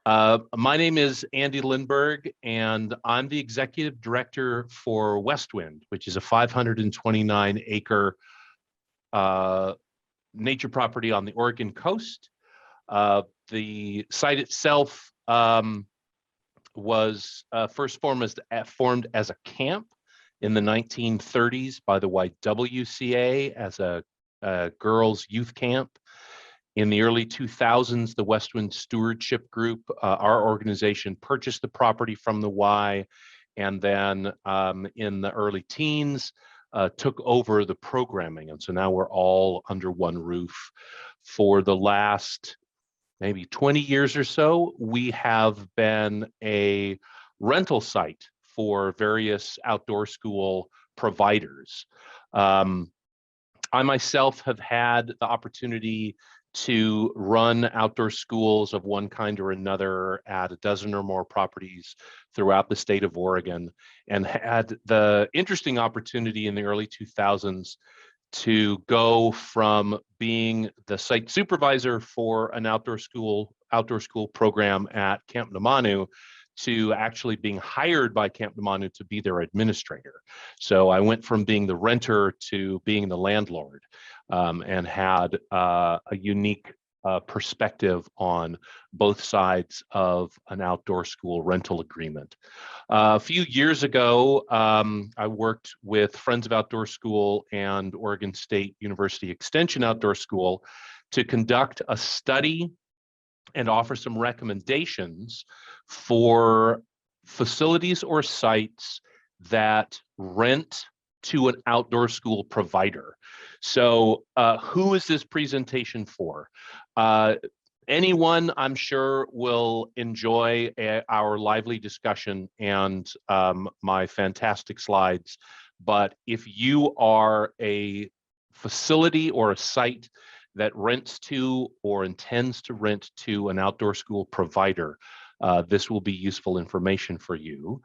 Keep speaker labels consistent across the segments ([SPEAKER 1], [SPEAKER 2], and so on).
[SPEAKER 1] My name is Andy Lindberg, and I'm the executive director for Westwind, which is a 529-acre nature property on the Oregon coast. The site itself was first formed as a camp in the 1930s by the YWCA as a girls' youth camp. In the early 2000s, the Westwind Stewardship Group, our organization, purchased the property from the Y, and then in the early teens, took over the programming. And so now we're all under one roof. For the last maybe 20 years or so, we have been a rental site for various outdoor school providers. I myself have had the opportunity to run outdoor schools of one kind or another at a dozen or more properties throughout the state of Oregon, and had the interesting opportunity in the early 2000s to go from being the site supervisor for an outdoor school program at Camp Namanu to actually being hired by Camp Namanu to be their administrator. So I went from being the renter to being the landlord, and had a unique perspective on both sides of an outdoor school rental agreement. A few years ago, I worked with Friends of Outdoor School and Oregon State University Extension Outdoor School to conduct a study and offer some recommendations for facilities or sites that rent to an outdoor school provider. So who is this presentation for? Anyone, I'm sure, will enjoy our lively discussion and my fantastic slides. But if you are a facility or a site that rents to or intends to rent to an outdoor school provider, this will be useful information for you.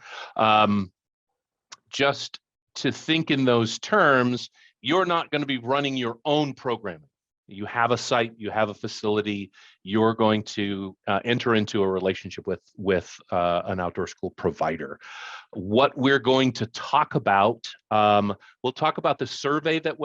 [SPEAKER 1] Just to think in those terms, you're not going to be running your own programming. You have a site, you have a facility, you're going to enter into a relationship with an outdoor school provider. What we're going to talk about, we'll talk about the survey that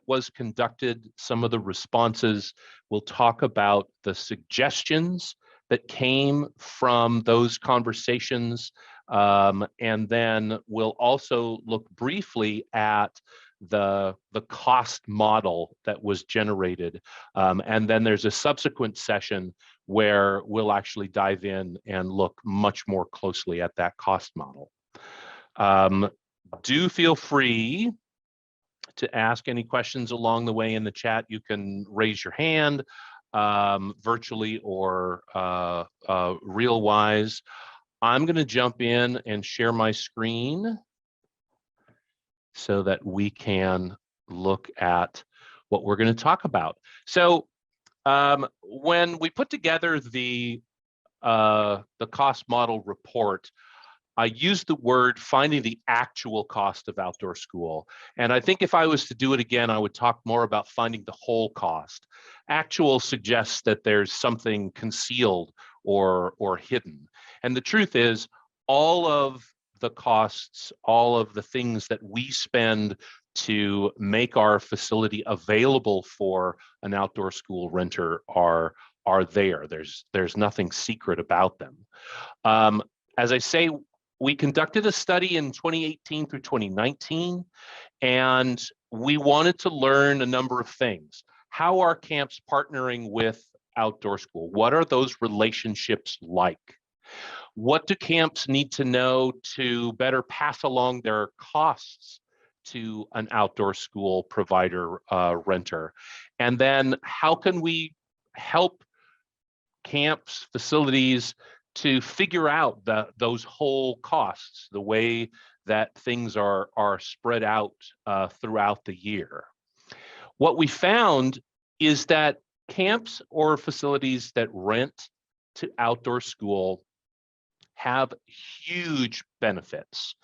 [SPEAKER 1] was conducted, some of the responses. We'll talk about the suggestions that came from those conversations, and then we'll also look briefly at the cost model that was generated. And then there's a subsequent session where we'll actually dive in and look much more closely at that cost model. Do feel free to ask any questions along the way in the chat. You can raise your hand virtually or real-wise. I'm going to jump in and share my screen so that we can look at what we're going to talk about. So when we put together the cost model report, I used the word finding the actual cost of outdoor school. And I think if I was to do it again, I would talk more about finding the whole cost. Actual suggests that there's something concealed or hidden. And the truth is, all of the costs, all of the things that we spend to make our facility available for an outdoor school renter are there. There's nothing secret about them. As I say, we conducted a study in 2018 through 2019, and we wanted to learn a number of things. How are camps partnering with outdoor school? What are those relationships like? What do camps need to know to better pass along their costs to an outdoor school provider renter? And then how can we help camps, facilities to figure out those whole costs, the way that things are spread out throughout the year? What we found is that camps or facilities that rent to outdoor school have huge benefits.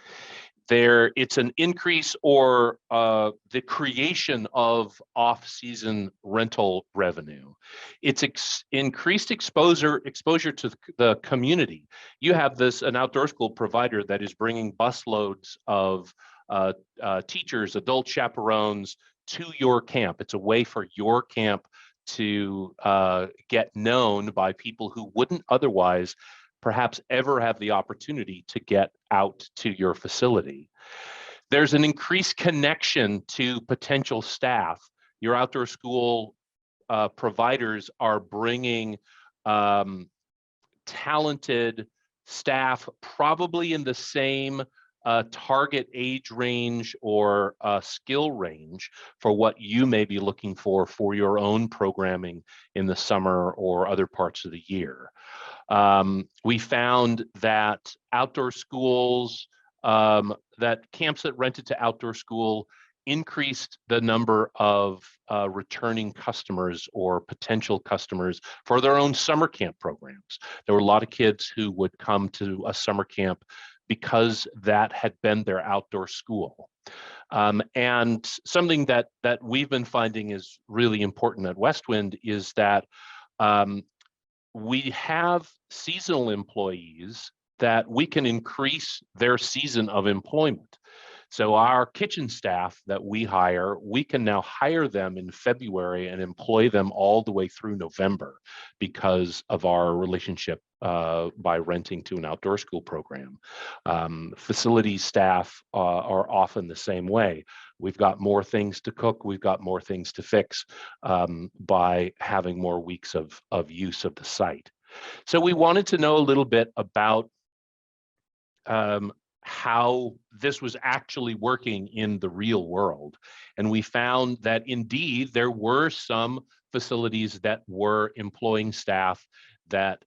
[SPEAKER 1] it's an increase or the creation of off-season rental revenue. It's increased exposure to the community. You have an outdoor school provider that is bringing busloads of teachers, adult chaperones to your camp. It's a way for your camp to get known by people who wouldn't otherwise perhaps ever have the opportunity to get out to your facility. There's an increased connection to potential staff. Your outdoor school providers are bringing talented staff, probably in the same target age range or skill range for what you may be looking for your own programming in the summer or other parts of the year. We found that outdoor schools, that camps that rented to outdoor school increased the number of returning customers or potential customers for their own summer camp programs. There were a lot of kids who would come to a summer camp because that had been their outdoor school. And something that we've been finding is really important at Westwind is that we have seasonal employees that we can increase their season of employment. So our kitchen staff that we hire, we can now hire them in February and employ them all the way through November because of our relationship by renting to an outdoor school program. Facility staff are often the same way. We've got more things to cook, we've got more things to fix by having more weeks of use of the site. So we wanted to know a little bit about how this was actually working in the real world. And we found that indeed there were some facilities that were employing staff that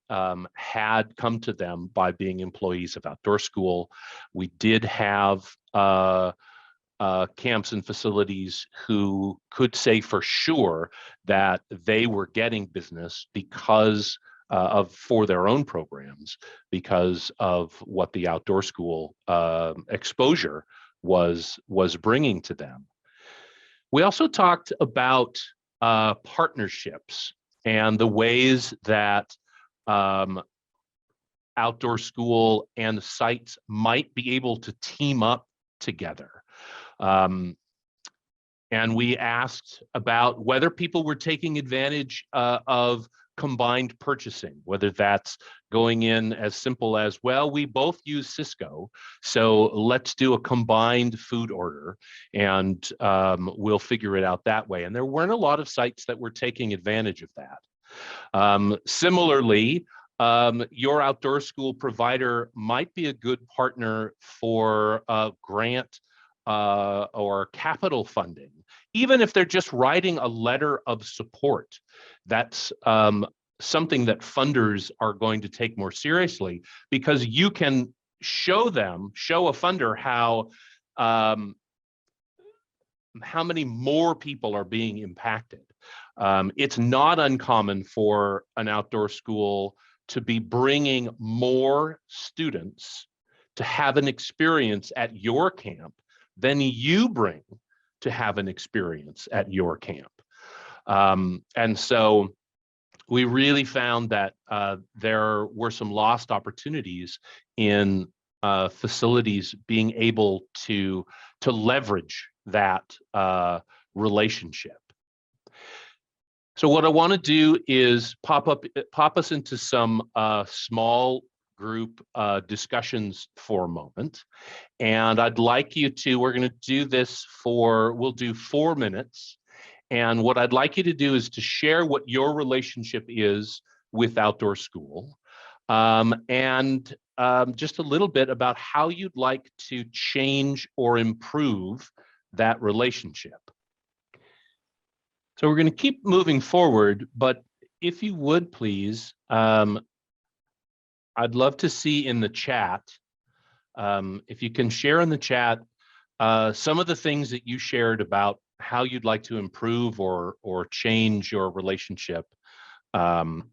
[SPEAKER 1] had come to them by being employees of outdoor school. We did have camps and facilities who could say for sure that they were getting business because for their own programs, because of what the outdoor school exposure was bringing to them. We also talked about partnerships and the ways that outdoor school and sites might be able to team up together. And we asked about whether people were taking advantage of combined purchasing, whether that's going in as simple as, well, we both use Cisco, so let's do a combined food order and we'll figure it out that way. And there weren't a lot of sites that were taking advantage of that. Similarly, your outdoor school provider might be a good partner for a grant or capital funding, even if they're just writing a letter of support. That's something that funders are going to take more seriously, because you can show a funder how many more people are being impacted. It's not uncommon for an outdoor school to be bringing more students to have an experience at your camp than you bring to have an experience at your camp. And so we really found that there were some lost opportunities in facilities being able to leverage that relationship. So what I want to do is pop us into some small group discussions for a moment. And I'd like you to, we're going to do this we'll do 4 minutes. And what I'd like you to do is to share what your relationship is with outdoor school, and just a little bit about how you'd like to change or improve that relationship. So we're going to keep moving forward, but if you would please, I'd love to see in the chat, if you can share in the chat some of the things that you shared about how you'd like to improve or change your relationship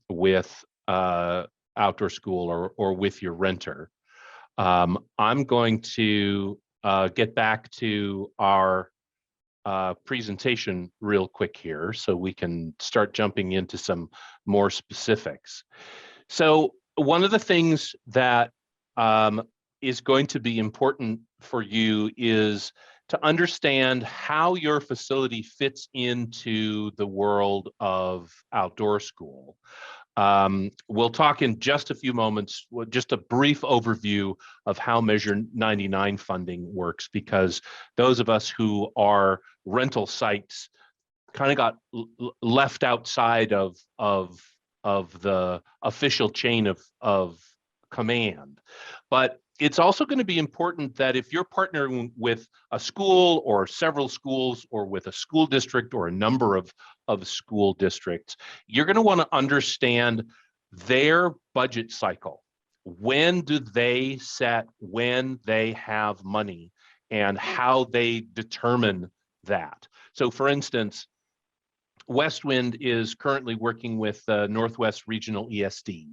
[SPEAKER 1] with outdoor school or with your renter. I'm going to get back to our presentation real quick here so we can start jumping into some more specifics. So one of the things that is going to be important for you is to understand how your facility fits into the world of outdoor school. We'll talk in just a few moments, just a brief overview of how Measure 99 funding works, because those of us who are rental sites kind of got left outside of the official chain of command. But it's also going to be important that if you're partnering with a school or several schools or with a school district or a number of school districts, you're going to want to understand their budget cycle. When do they set when they have money and how they determine that? So for instance, Westwind is currently working with Northwest Regional ESD.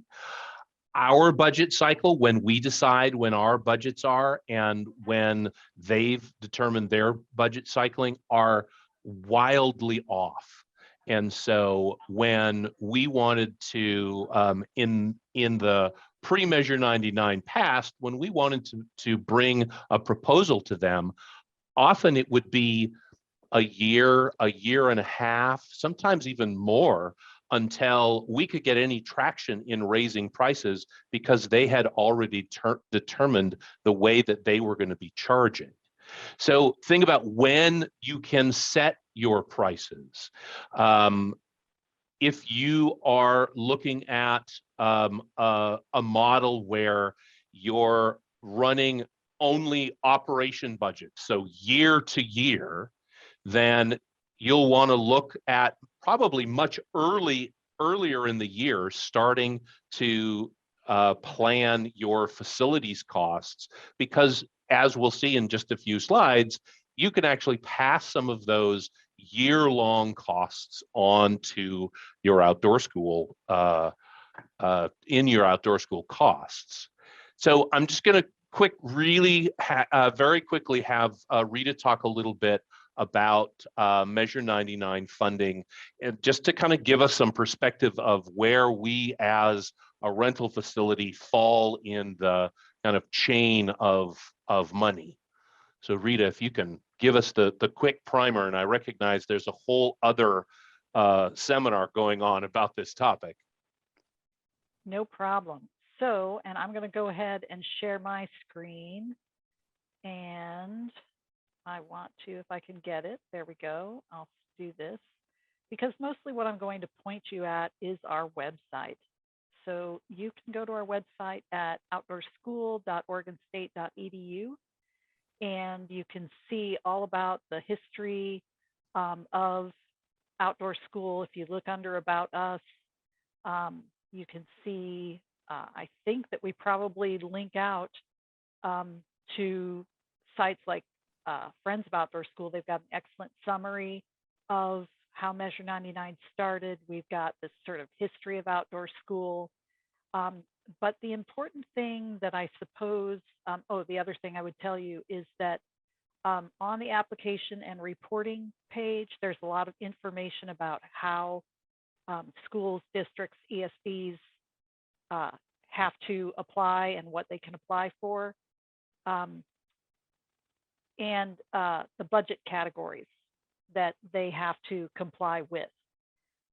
[SPEAKER 1] Our budget cycle, when we decide when our budgets are and when they've determined their budget cycling, are wildly off. And so when we wanted to, in the pre-Measure 99 past, when we wanted to bring a proposal to them, often it would be a year and a half, sometimes even more, until we could get any traction in raising prices because they had already determined the way that they were going to be charging. So think about when you can set your prices. If you are looking at a model where you're running only operation budgets, so year to year, then you'll want to look at probably much earlier in the year, starting to plan your facilities costs, because as we'll see in just a few slides, you can actually pass some of those year-long costs on to your outdoor school in your outdoor school costs. So I'm just going to very quickly have Rita talk a little bit about Measure 99 funding, and just to kind of give us some perspective of where we as a rental facility fall in the kind of chain of money. So Rita, if you can give us the quick primer, and I recognize there's a whole other seminar going on about this topic.
[SPEAKER 2] No problem. So, and I'm going to go ahead and share my screen, and I want to, if I can get it, there we go. I'll do this because mostly what I'm going to point you at is our website. So you can go to our website at outdoorschool.oregonstate.edu, and you can see all about the history of outdoor school. If you look under About Us, you can see, I think that we probably link out to sites like Friends of Outdoor School. They've got an excellent summary of how Measure 99 started. We've got this sort of history of outdoor school. But the important thing that I suppose, the other thing I would tell you is that on the application and reporting page, there's a lot of information about how schools, districts, ESDs have to apply and what they can apply for. And the budget categories that they have to comply with.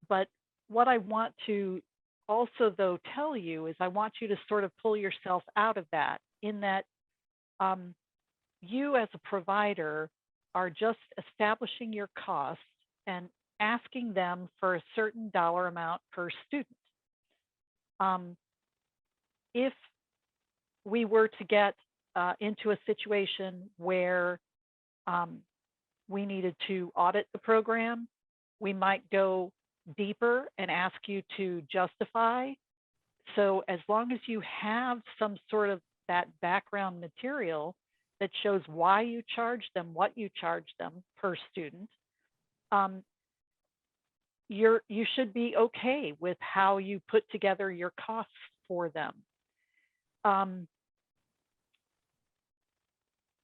[SPEAKER 2] But what I want to also, though, tell you is I want you to sort of pull yourself out of that, in that you as a provider are just establishing your costs and asking them for a certain dollar amount per student. If we were to get into a situation where we needed to audit the program, we might go deeper and ask you to justify. So as long as you have some sort of that background material that shows why you charge them, what you charge them per student, you should be okay with how you put together your costs for them.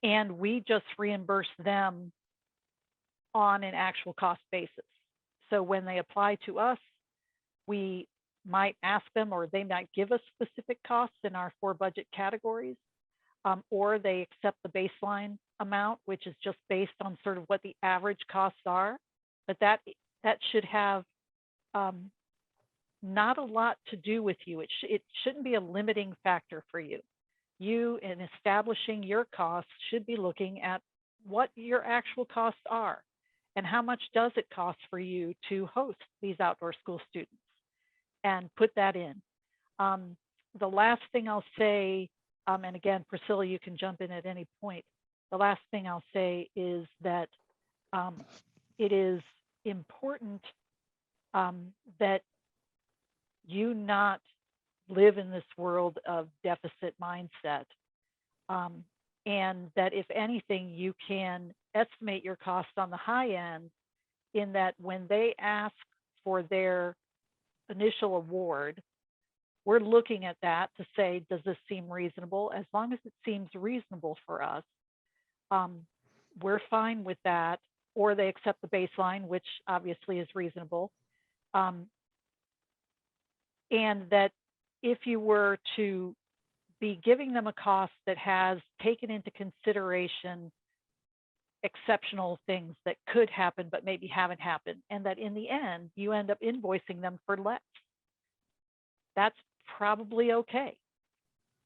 [SPEAKER 2] and we just reimburse them on an actual cost basis. So when they apply to us, we might ask them, or they might give us specific costs in our 4 budget categories, or they accept the baseline amount, which is just based on sort of what the average costs are. But that should have not a lot to do with you. It shouldn't be a limiting factor for you. You, in establishing your costs, should be looking at what your actual costs are and how much does it cost for you to host these outdoor school students, and put that in. The last thing I'll say, and again, Priscilla, you can jump in at any point. The last thing I'll say is that it is important that you not live in this world of deficit mindset, and that if anything, you can estimate your costs on the high end, in that when they ask for their initial award, we're looking at that to say, does this seem reasonable? As long as it seems reasonable for us, we're fine with that. Or they accept the baseline, which obviously is reasonable. And that if you were to be giving them a cost that has taken into consideration exceptional things that could happen but maybe haven't happened, and that in the end you end up invoicing them for less, that's probably okay.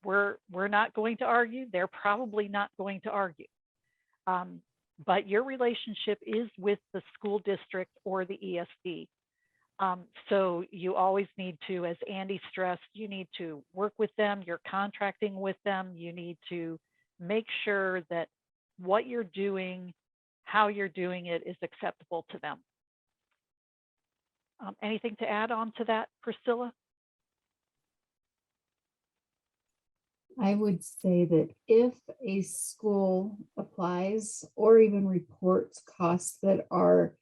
[SPEAKER 2] We're not going to argue. They're probably not going to argue. But your relationship is with the school district or the ESD. So you always need to, as Andy stressed, you need to work with them. You're contracting with them. You need to make sure that what you're doing, how you're doing it, is acceptable to them. Anything to add on to that, Priscilla?
[SPEAKER 3] I would say that if a school applies or even reports costs that are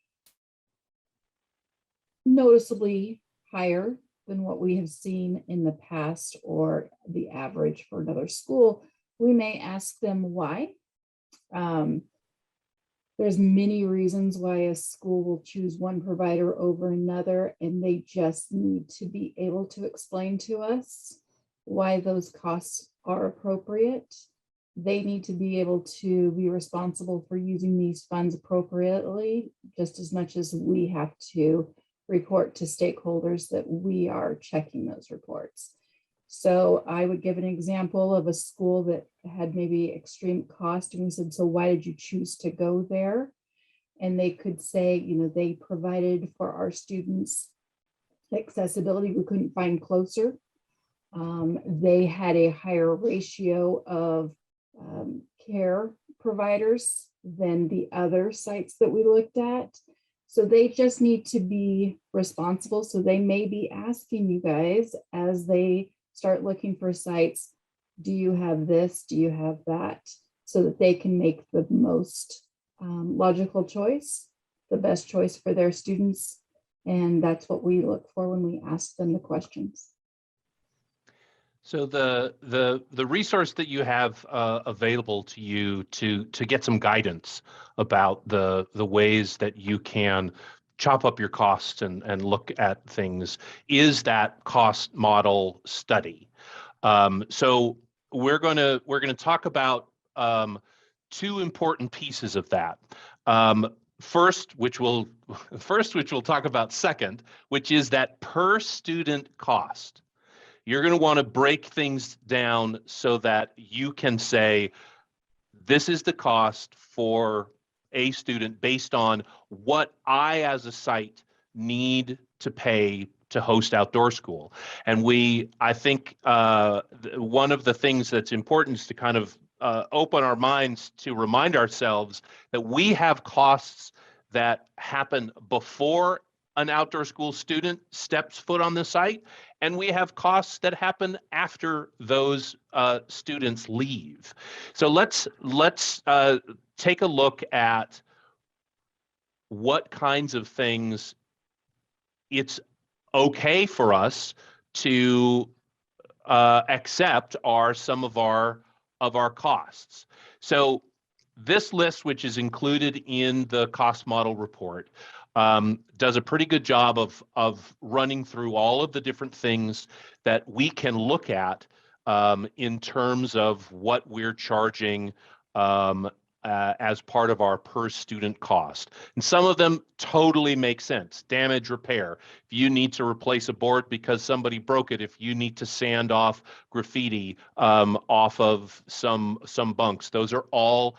[SPEAKER 3] noticeably higher than what we have seen in the past or the average for another school, we may ask them why. There's many reasons why a school will choose one provider over another, and they just need to be able to explain to us why those costs are appropriate. They need to be able to be responsible for using these funds appropriately, just as much as we have to report to stakeholders that we are checking those reports. So I would give an example of a school that had maybe extreme cost, and we said, so why did you choose to go there? And they could say, you know, they provided for our students accessibility we couldn't find closer. They had a higher ratio of care providers than the other sites that we looked at. So they just need to be responsible. So they may be asking you guys as they start looking for sites, do you have this? Do you have that? So that they can make the most logical choice, the best choice for their students. And that's what we look for when we ask them the questions.
[SPEAKER 1] So the resource that you have available to you to get some guidance about the ways that you can chop up your costs and look at things is that cost model study. So we're gonna talk about 2 important pieces of that. First, which we'll talk about second, which is that per student cost. You're going to want to break things down so that you can say, this is the cost for a student based on what I as a site need to pay to host outdoor school. And I think one of the things that's important is to kind of open our minds to remind ourselves that we have costs that happen before an outdoor school student steps foot on the site, and we have costs that happen after those students leave. So let's take a look at what kinds of things it's okay for us to accept are some of our costs. So this list, which is included in the cost model report, does a pretty good job of running through all of the different things that we can look at in terms of what we're charging as part of our per student cost. And some of them totally make sense. Damage repair. If you need to replace a board because somebody broke it, if you need to sand off graffiti off of some bunks, those are all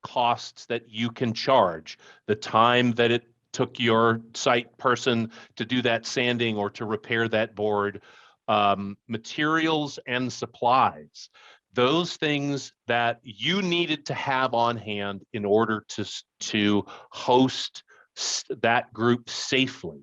[SPEAKER 1] costs that you can charge. The time that it took your site person to do that sanding or to repair that board, materials and supplies, those things that you needed to have on hand in order to host that group safely.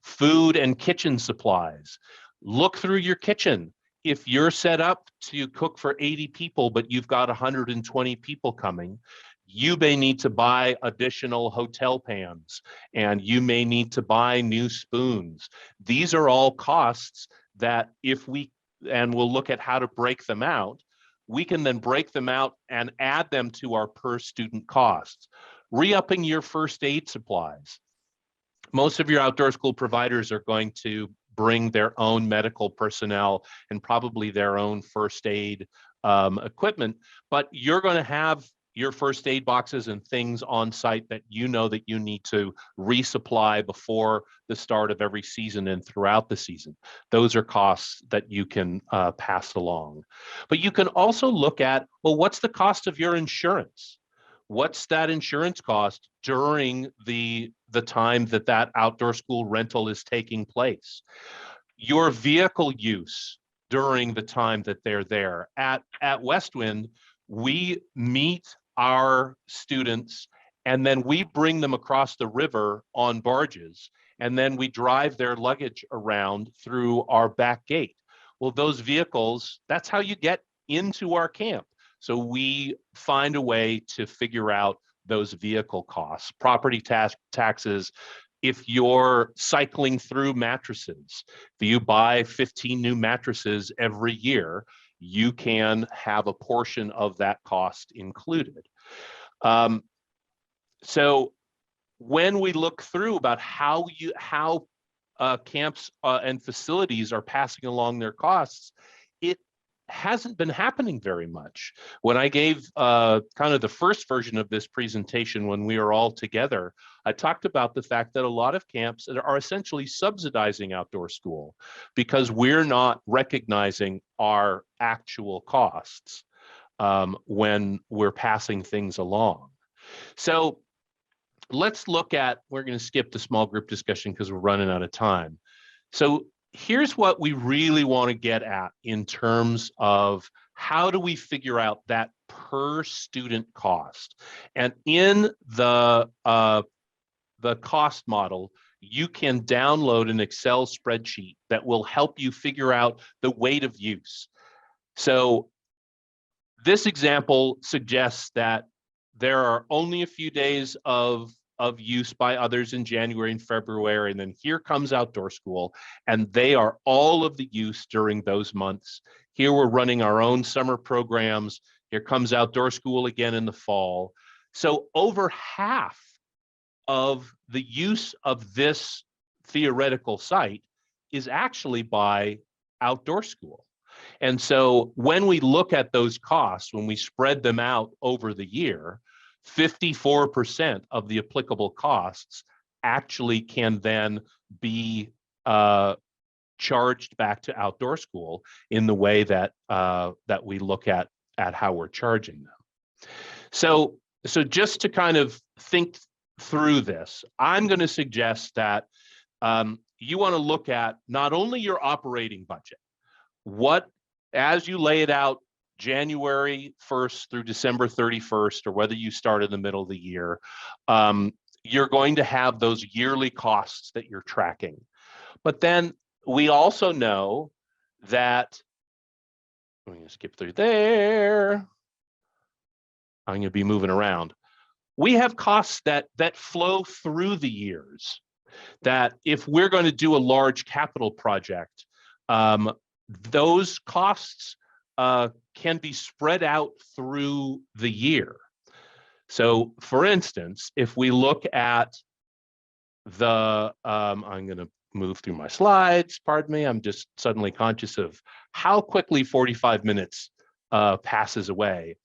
[SPEAKER 1] Food and kitchen supplies. Look through your kitchen. If you're set up to cook for 80 people, but you've got 120 people coming, you may need to buy additional hotel pans, and you may need to buy new spoons. These are all costs that and we'll look at how to break them out, we can then break them out and add them to our per student costs. Re-upping your first aid supplies. Most of your outdoor school providers are going to bring their own medical personnel and probably their own first aid equipment, but you're going to have your first aid boxes and things on site that you know that you need to resupply before the start of every season and throughout the season. Those are costs that you can pass along. But you can also look at, well, what's the cost of your insurance? What's that insurance cost during the time that outdoor school rental is taking place? Your vehicle use during the time that they're there. At Westwind, we meet our students and then we bring them across the river on barges, and then we drive their luggage around through our back gate. Well, those vehicles, that's how you get into our camp. So we find a way to figure out those vehicle costs, property taxes. If you're cycling through mattresses, if you buy 15 new mattresses every year, you can have a portion of that cost included. So when we look through about how camps and facilities are passing along their costs, it hasn't been happening very much. When I gave kind of the first version of this presentation when we were all together, I talked about the fact that a lot of camps are essentially subsidizing outdoor school because we're not recognizing our actual costs when we're passing things along. So let's look at, we're going to skip the small group discussion because we're running out of time. So here's what we really want to get at in terms of how do we figure out that per student cost. And in the cost model, you can download an Excel spreadsheet that will help you figure out the weight of use. So this example suggests that there are only a few days of use by others in January and February, and then here comes outdoor school, and they are all of the use during those months. Here we're running our own summer programs. Here comes outdoor school again in the fall. So over half of the use of this theoretical site is actually by outdoor school. And so when we look at those costs, when we spread them out over the year, 54% of the applicable costs actually can then be charged back to outdoor school in the way that that we look at how we're charging them. So just to kind of think through this, I'm going to suggest that you want to look at not only your operating budget, as you lay it out January 1st through December 31st, or whether you start in the middle of the year, you're going to have those yearly costs that you're tracking. But then we also know that, I'm going to skip through there. I'm going to be moving around. We have costs that flow through the years, that if we're going to do a large capital project, those costs can be spread out through the year. So for instance, if we look at the, I'm going to move through my slides, pardon me, I'm just suddenly conscious of how quickly 45 minutes passes away.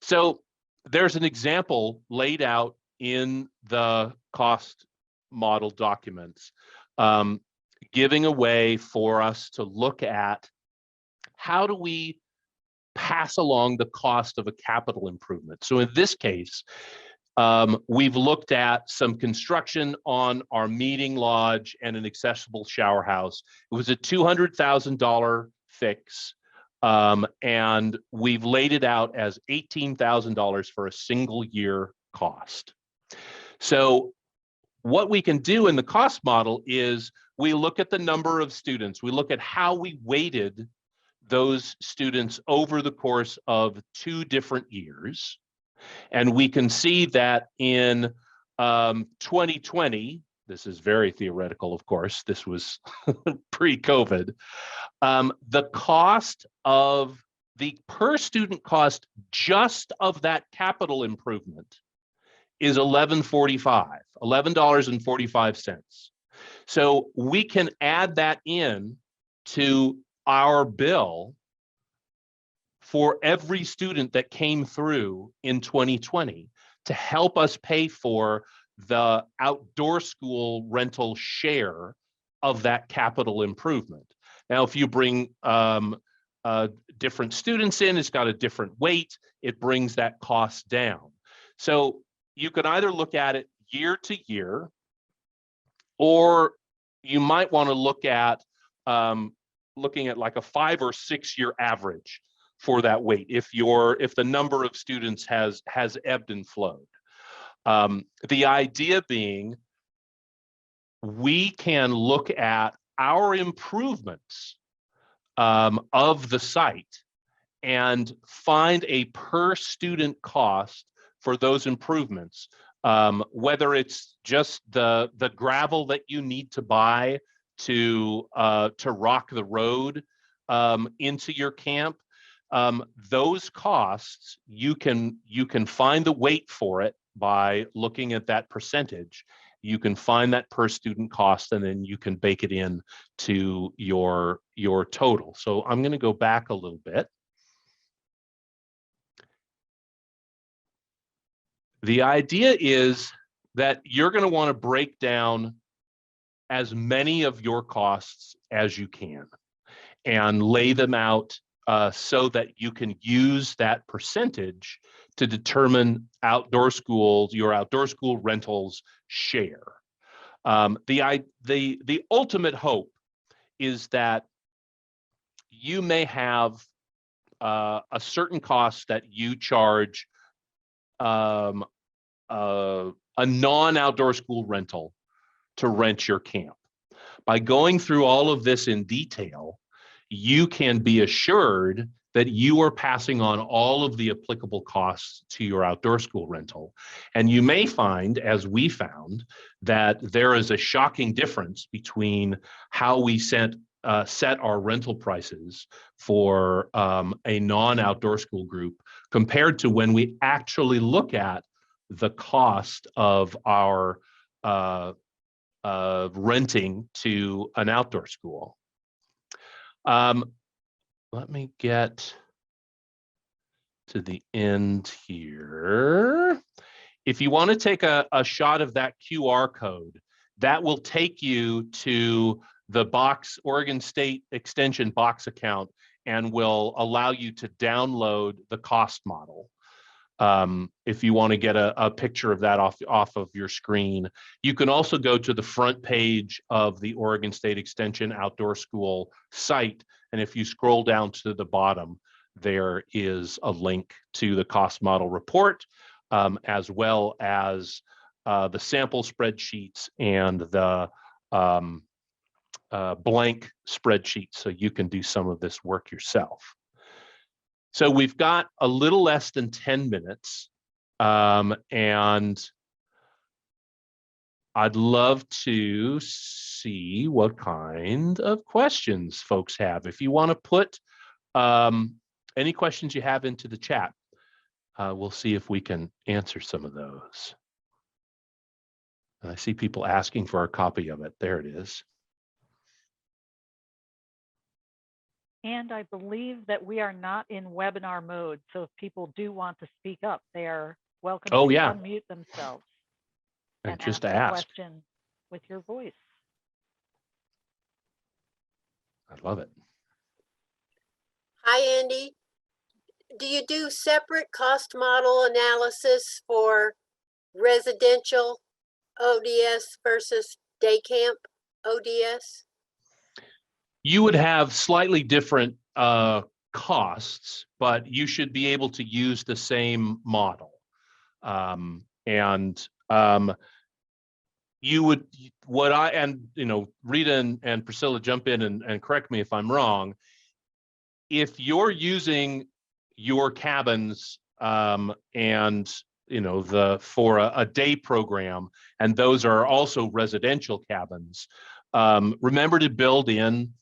[SPEAKER 1] So there's an example laid out in the cost model documents, giving a way for us to look at how do we pass along the cost of a capital improvement. So in this case, we've looked at some construction on our meeting lodge and an accessible shower house. It was a $200,000 fix. And we've laid it out as $18,000 for a single year cost. So what we can do in the cost model is we look at the number of students, we look at how we weighted those students over the course of 2 different years. And we can see that in 2020, this is very theoretical, of course, this was pre-COVID, the cost of the per student cost just of that capital improvement is $11.45. So we can add that in to our bill for every student that came through in 2020 to help us pay for the outdoor school rental share of that capital improvement. Now, if you bring different students in, it's got a different weight, it brings that cost down. So you can either look at it year to year, or you might want to look at looking at like a 5 or 6 year average for that weight if the number of students has ebbed and flowed. The idea being we can look at our improvements of the site and find a per student cost for those improvements, whether it's just the gravel that you need to buy to rock the road into your camp. Those costs, you can find the weight for it by looking at that percentage. You can find that per student cost, and then you can bake it in to your total. So I'm going to go back a little bit. The idea is that you're going to want to break down as many of your costs as you can and lay them out so that you can use that percentage to determine your outdoor school rentals share. The ultimate hope is that you may have a certain cost that you charge a non-outdoor school rental to rent your camp. By going through all of this in detail, you can be assured that you are passing on all of the applicable costs to your outdoor school rental. And you may find, as we found, that there is a shocking difference between how we set our rental prices for a non-outdoor school group compared to when we actually look at the cost of our renting to an outdoor school. Let me get to the end here. If you want to take a shot of that QR code, that will take you to the Oregon State Extension box account and will allow you to download the cost model. If you want to get a picture of that off of your screen. You can also go to the front page of the Oregon State Extension Outdoor School site, and if you scroll down to the bottom, there is a link to the cost model report, as well as the sample spreadsheets and the blank spreadsheets, so you can do some of this work yourself. So we've got a little less than 10 minutes, and I'd love to see what kind of questions folks have. If you want to put any questions you have into the chat, we'll see if we can answer some of those. And I see people asking for a copy of it. There it is.
[SPEAKER 2] And I believe that we are not in webinar mode. So if people do want to speak up, they are welcome
[SPEAKER 1] Oh,
[SPEAKER 2] to
[SPEAKER 1] yeah.
[SPEAKER 2] unmute themselves
[SPEAKER 1] And
[SPEAKER 2] and
[SPEAKER 1] just
[SPEAKER 2] ask a
[SPEAKER 1] ask.
[SPEAKER 2] question with your voice.
[SPEAKER 1] I love it.
[SPEAKER 4] Hi, Andy. Do you do separate cost model analysis for residential ODS versus day camp ODS?
[SPEAKER 1] You would have slightly different costs, but you should be able to use the same model. You would, Rita and Priscilla, jump in and correct me if I'm wrong. If you're using your cabins and for a day program, and those are also residential cabins, remember to build in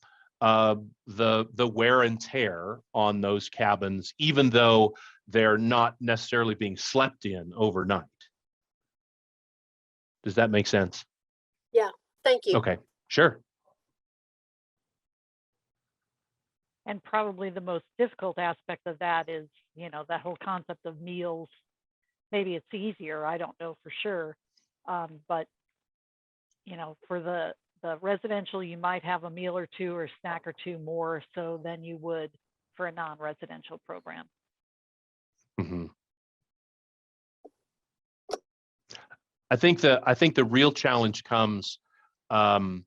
[SPEAKER 1] the wear and tear on those cabins, even though they're not necessarily being slept in overnight. Does that make sense?
[SPEAKER 4] Yeah, thank you.
[SPEAKER 1] Okay, sure.
[SPEAKER 2] And probably the most difficult aspect of that is, that whole concept of meals. Maybe it's easier, I don't know for sure. But, for the residential, you might have a meal or two or snack or two more so than you would for a non-residential program.
[SPEAKER 1] Mm-hmm. I think the real challenge comes, and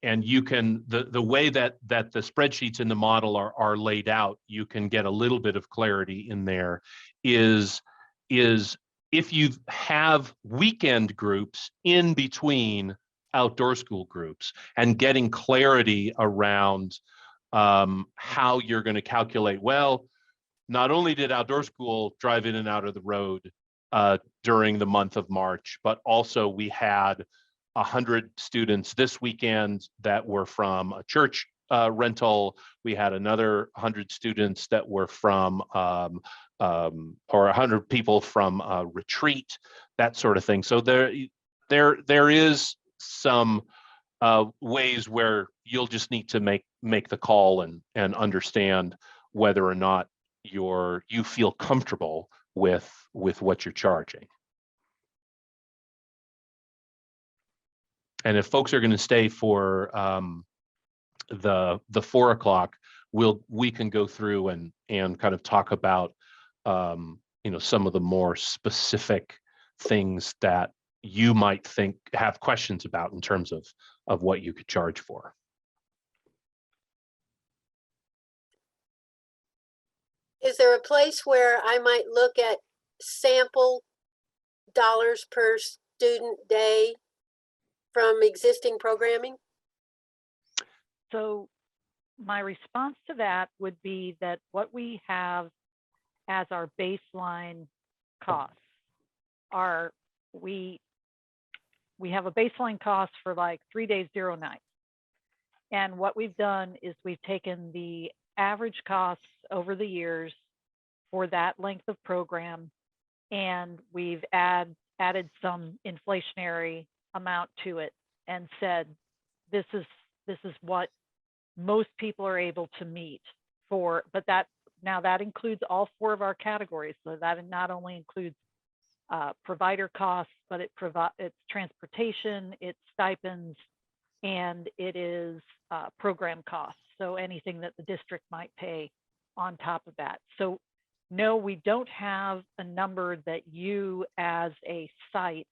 [SPEAKER 1] you can, the way that the spreadsheets in the model are laid out, you can get a little bit of clarity in there, is if you have weekend groups in between outdoor school groups, and getting clarity around how you're going to calculate, well, not only did outdoor school drive in and out of the road during the month of March, but also we had 100 students this weekend that were from a church rental. We had another 100 students that were from, or 100 people from a retreat, that sort of thing. So there is some ways where you'll just need to make the call and understand whether or not you feel comfortable with what you're charging. And if folks are going to stay for the 4 o'clock, we can go through and kind of talk about some of the more specific things that you might have questions about in terms of what you could charge for.
[SPEAKER 4] Is there a place where I might look at sample dollars per student day from existing programming?
[SPEAKER 2] So my response to that would be that what we have as our baseline costs are, we have a baseline cost for like 3 days, 0 nights. And what we've done is we've taken the average costs over the years for that length of program, and we've added some inflationary amount to it and said, this is what most people are able to meet for, but that includes all 4 of our categories. So that not only includes provider costs, but it's transportation, it's stipends, and it is program costs. So anything that the district might pay on top of that. So no, we don't have a number that you as a site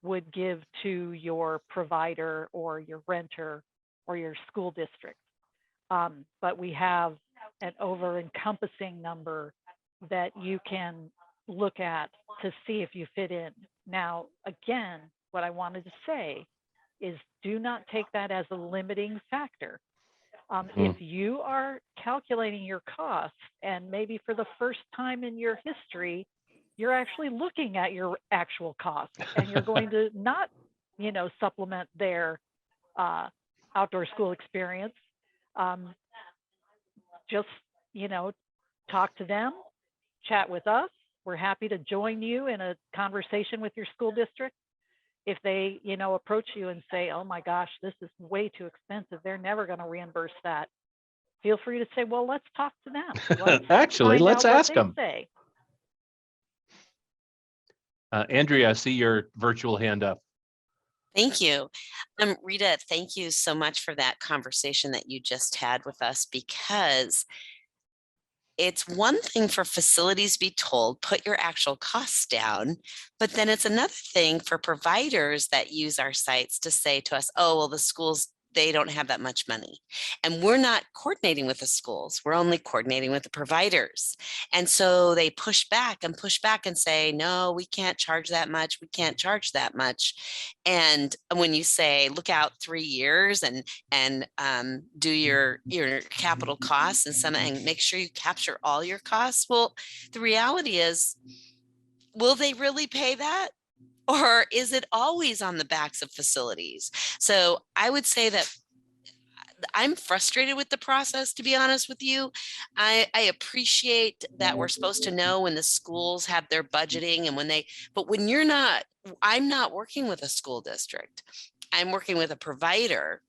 [SPEAKER 2] would give to your provider or your renter or your school district. But we have an over-encompassing number that you can look at to see if you fit in. Now, again, what I wanted to say is do not take that as a limiting factor. If you are calculating your costs and maybe for the first time in your history, you're actually looking at your actual costs and you're going to not, supplement their outdoor school experience. Just, talk to them, chat with us. we're happy to join you in a conversation with your school district. If they, approach you and say, oh my gosh, this is way too expensive, they're never going to reimburse that. Feel free to say, well, let's talk to them.
[SPEAKER 1] Actually,
[SPEAKER 2] find
[SPEAKER 1] let's
[SPEAKER 2] out what
[SPEAKER 1] ask
[SPEAKER 2] they
[SPEAKER 1] them.
[SPEAKER 2] say.
[SPEAKER 1] Andrea, I see your virtual hand up.
[SPEAKER 5] Thank you. Rita, thank you so much for that conversation that you just had with us, because it's one thing for facilities to be told, put your actual costs down, but then it's another thing for providers that use our sites to say to us, oh, well, the schools, they don't have that much money. And we're not coordinating with the schools. We're only coordinating with the providers. And so they push back and say, no, we can't charge that much. We can't charge that much. And when you say, look out 3 years and do your capital costs and make sure you capture all your costs. Well, the reality is, will they really pay that? Or is it always on the backs of facilities? So I would say that I'm frustrated with the process, to be honest with you. I appreciate that we're supposed to know when the schools have their budgeting and but when you're not, I'm not working with a school district. I'm working with a provider.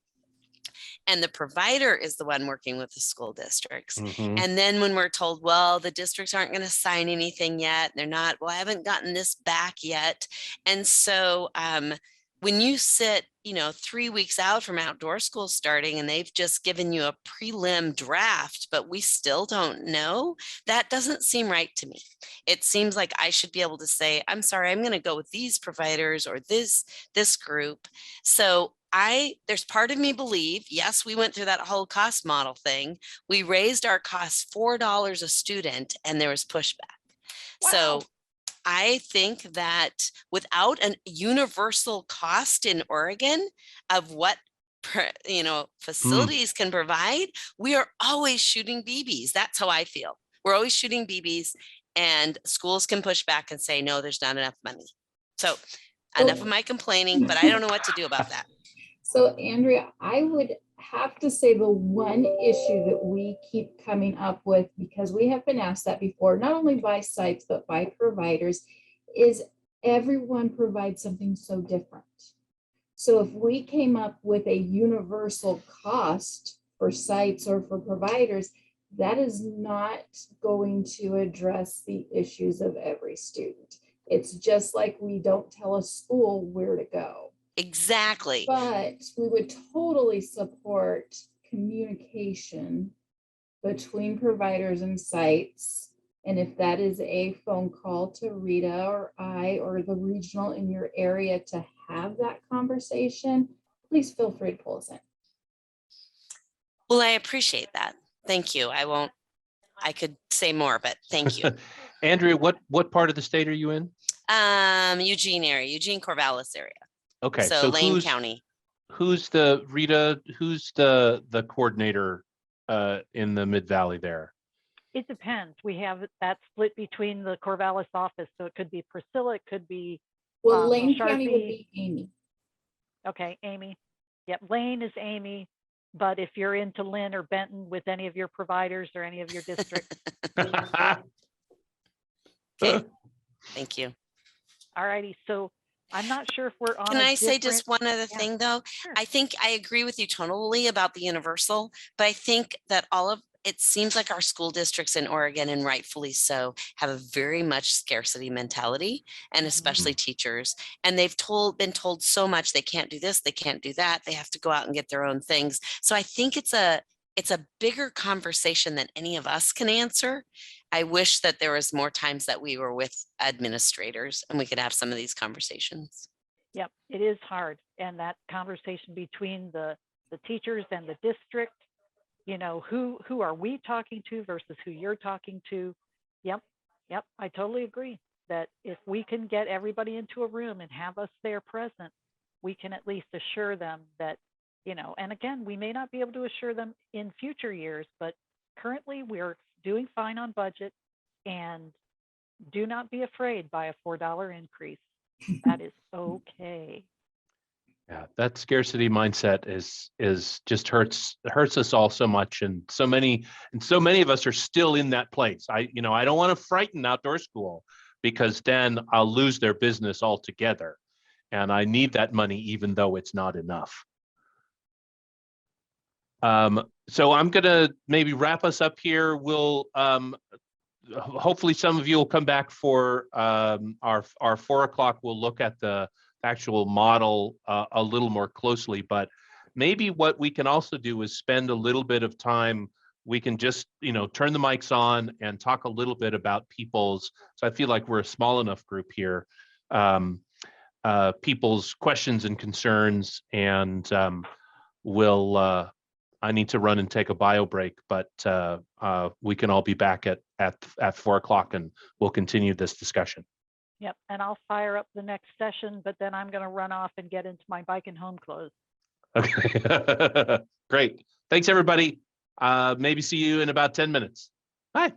[SPEAKER 5] And the provider is the one working with the school districts.
[SPEAKER 1] Mhm.
[SPEAKER 5] And then when we're told, well, the districts aren't going to sign anything yet, they're not, well, I haven't gotten this back yet. And so when you sit, 3 weeks out from outdoor school starting and they've just given you a prelim draft, but we still don't know, that doesn't seem right to me. It seems like I should be able to say, I'm sorry, I'm going to go with these providers or this group. So there's part of me believe, yes, we went through that whole cost model thing. We raised our costs $4 a student and there was pushback.
[SPEAKER 2] Wow.
[SPEAKER 5] So I think that without a universal cost in Oregon of what facilities can provide, we are always shooting BBs. That's how I feel. We're always shooting BBs, and schools can push back and say, no, there's not enough money. So enough of my complaining, but I don't know what to do about that.
[SPEAKER 3] So Andrea, I would have to say the one issue that we keep coming up with, because we have been asked that before, not only by sites, but by providers, is everyone provides something so different. So if we came up with a universal cost for sites or for providers, that is not going to address the issues of every student. It's just like we don't tell a school where to go.
[SPEAKER 5] Exactly.
[SPEAKER 3] But we would totally support communication between providers and sites. And if that is a phone call to Rita or I or the regional in your area to have that conversation, please feel free to pull us in.
[SPEAKER 5] Well, I appreciate that. Thank you. I could say more, but thank you.
[SPEAKER 1] Andrea, what part of the state are you in?
[SPEAKER 5] Eugene area, Eugene Corvallis area.
[SPEAKER 1] Okay,
[SPEAKER 5] So Lane County.
[SPEAKER 1] Who's the coordinator in the Mid Valley there?
[SPEAKER 2] It depends. We have that split between the Corvallis office. So it could be Priscilla, it could be
[SPEAKER 3] Lane County would
[SPEAKER 2] Sharpie.
[SPEAKER 3] be Amy.
[SPEAKER 2] Okay, Amy. Yep, Lane is Amy. But if you're into Lynn or Benton with any of your providers or any of your districts.
[SPEAKER 5] Okay. Thank you.
[SPEAKER 2] All righty. So I'm not sure if we're on.
[SPEAKER 5] Can I say just one other thing though?
[SPEAKER 2] Sure.
[SPEAKER 5] I think I agree with you totally about the universal, but I think that it seems like our school districts in Oregon, and rightfully so, have a very much scarcity mentality, and especially teachers. And they've been told so much, they can't do this, they can't do that, they have to go out and get their own things. So I think it's a bigger conversation than any of us can answer. I wish that there was more times that we were with administrators and we could have some of these conversations.
[SPEAKER 2] Yep, it is hard. And that conversation between the teachers and the district, who are we talking to versus who you're talking to? Yep, I totally agree that if we can get everybody into a room and have us there present, we can at least assure them that, and again, we may not be able to assure them in future years, but currently we're doing fine on budget, and do not be afraid by a $4 increase. That is okay.
[SPEAKER 1] Yeah, that scarcity mindset is just hurts us all so much, and so many of us are still in that place. I don't want to frighten outdoor school, because then I'll lose their business altogether. And I need that money even though it's not enough. So I'm gonna maybe wrap us up here. We'll hopefully some of you will come back for our 4 o'clock. We'll look at the actual model a little more closely, but maybe what we can also do is spend a little bit of time. We can just, turn the mics on and talk a little bit about people's, so I feel like we're a small enough group here, people's questions and concerns, and we'll, I need to run and take a bio break, but we can all be back at 4 o'clock and we'll continue this discussion.
[SPEAKER 2] Yep, and I'll fire up the next session, but then I'm gonna run off and get into my bike and home clothes.
[SPEAKER 1] Okay, great. Thanks, everybody. Maybe see you in about 10 minutes. Bye.